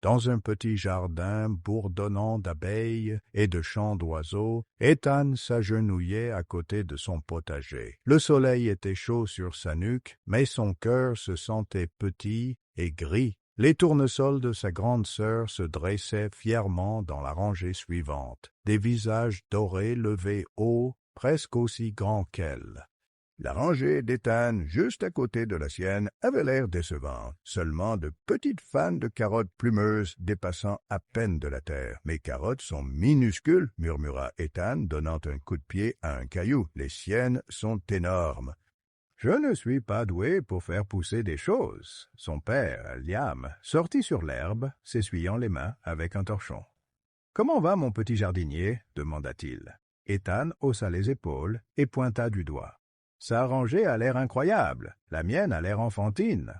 Dans un petit jardin bourdonnant d'abeilles et de chants d'oiseaux, Ethan s'agenouillait à côté de son potager. Le soleil était chaud sur sa nuque, mais son cœur se sentait petit et gris. Les tournesols de sa grande sœur se dressaient fièrement dans la rangée suivante, des visages dorés levés haut, presque aussi grands qu'elle. La rangée d'Ethan, juste à côté de la sienne, avait l'air décevante. Seulement de petites fannes de carottes plumeuses dépassant à peine de la terre. « Mes carottes sont minuscules, » murmura Ethan, donnant un coup de pied à un caillou. « Les siennes sont énormes. » « Je ne suis pas doué pour faire pousser des choses. » Son père, Liam, sortit sur l'herbe, s'essuyant les mains avec un torchon. « Comment va mon petit jardinier ?» demanda-t-il. Ethan haussa les épaules et pointa du doigt. « Sa rangée a l'air incroyable. La mienne a l'air enfantine. »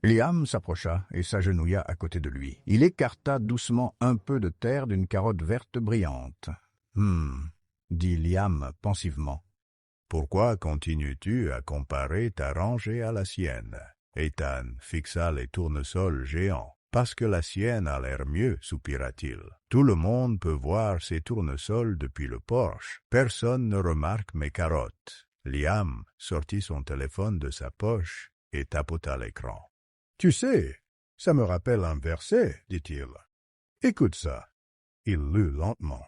Liam s'approcha et s'agenouilla à côté de lui. Il écarta doucement un peu de terre d'une carotte verte brillante. « dit Liam pensivement. « Pourquoi continues-tu à comparer ta rangée à la sienne ?» Ethan fixa les tournesols géants. « Parce que la sienne a l'air mieux, soupira-t-il. Tout le monde peut voir ces tournesols depuis le porche. Personne ne remarque mes carottes. » Liam sortit son téléphone de sa poche et tapota l'écran. « Tu sais, ça me rappelle un verset, dit-il. Écoute ça. » Il lut lentement.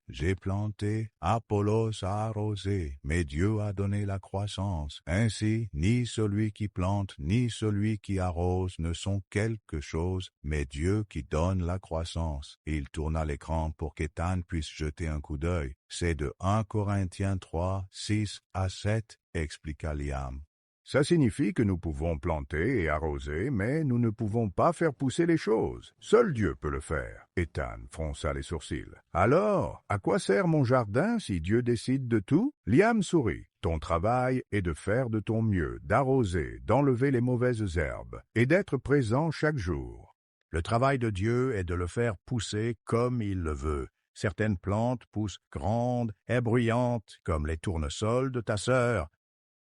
J'ai planté, Apollos a arrosé, mais Dieu a donné la croissance. Ainsi, ni celui qui plante, ni celui qui arrose ne sont quelque chose, mais Dieu qui donne la croissance. Il tourna l'écran pour qu'Ethan puisse jeter un coup d'œil. C'est de 1 Corinthiens 3, 6 à 7, expliqua Liam. Ça signifie que nous pouvons planter et arroser, mais nous ne pouvons pas faire pousser les choses. Seul Dieu peut le faire. Ethan fronça les sourcils. Alors, à quoi sert mon jardin si Dieu décide de tout? Liam sourit. Ton travail est de faire de ton mieux, d'arroser, d'enlever les mauvaises herbes, et d'être présent chaque jour. Le travail de Dieu est de le faire pousser comme il le veut. Certaines plantes poussent grandes et bruyantes, comme les tournesols de ta sœur.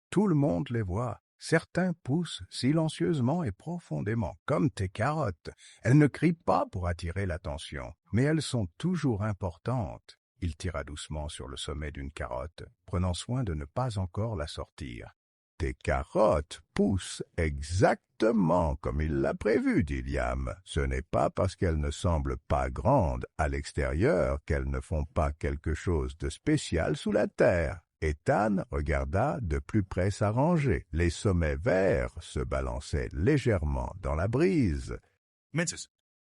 Tout le monde les voit. Certains poussent silencieusement et profondément, comme tes carottes. Elles ne crient pas pour attirer l'attention, mais elles sont toujours importantes. Il tira doucement sur le sommet d'une carotte, prenant soin de ne pas encore la sortir. « Tes carottes poussent exactement comme il l'a prévu, » dit Liam. « Ce n'est pas parce qu'elles ne semblent pas grandes à l'extérieur qu'elles ne font pas quelque chose de spécial sous la terre. » Ethan regarda de plus près sa rangée. Les sommets verts se balançaient légèrement dans la brise.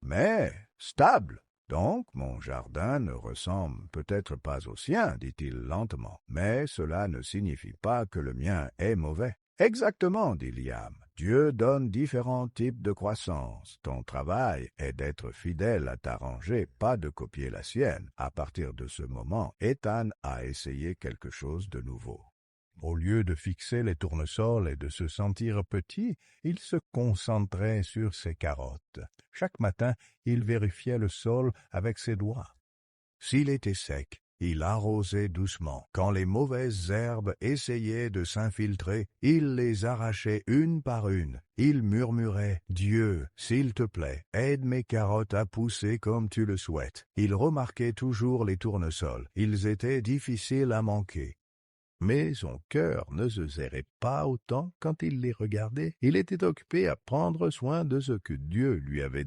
Mais stable. Donc mon jardin ne ressemble peut-être pas au sien, dit-il lentement. Mais cela ne signifie pas que le mien est mauvais. Exactement, dit Liam. Dieu donne différents types de croissance. Ton travail est d'être fidèle à ta rangée, pas de copier la sienne. À partir de ce moment, Ethan a essayé quelque chose de nouveau. Au lieu de fixer les tournesols et de se sentir petit, il se concentrait sur ses carottes. Chaque matin, il vérifiait le sol avec ses doigts. S'il était sec, il arrosait doucement. Quand les mauvaises herbes essayaient de s'infiltrer, il les arrachait une par une. Il murmurait « Dieu, s'il te plaît, aide mes carottes à pousser comme tu le souhaites. » Il remarquait toujours les tournesols. Ils étaient difficiles à manquer. Mais son cœur ne se serrait pas autant quand il les regardait. Il était occupé à prendre soin de ce que Dieu lui avait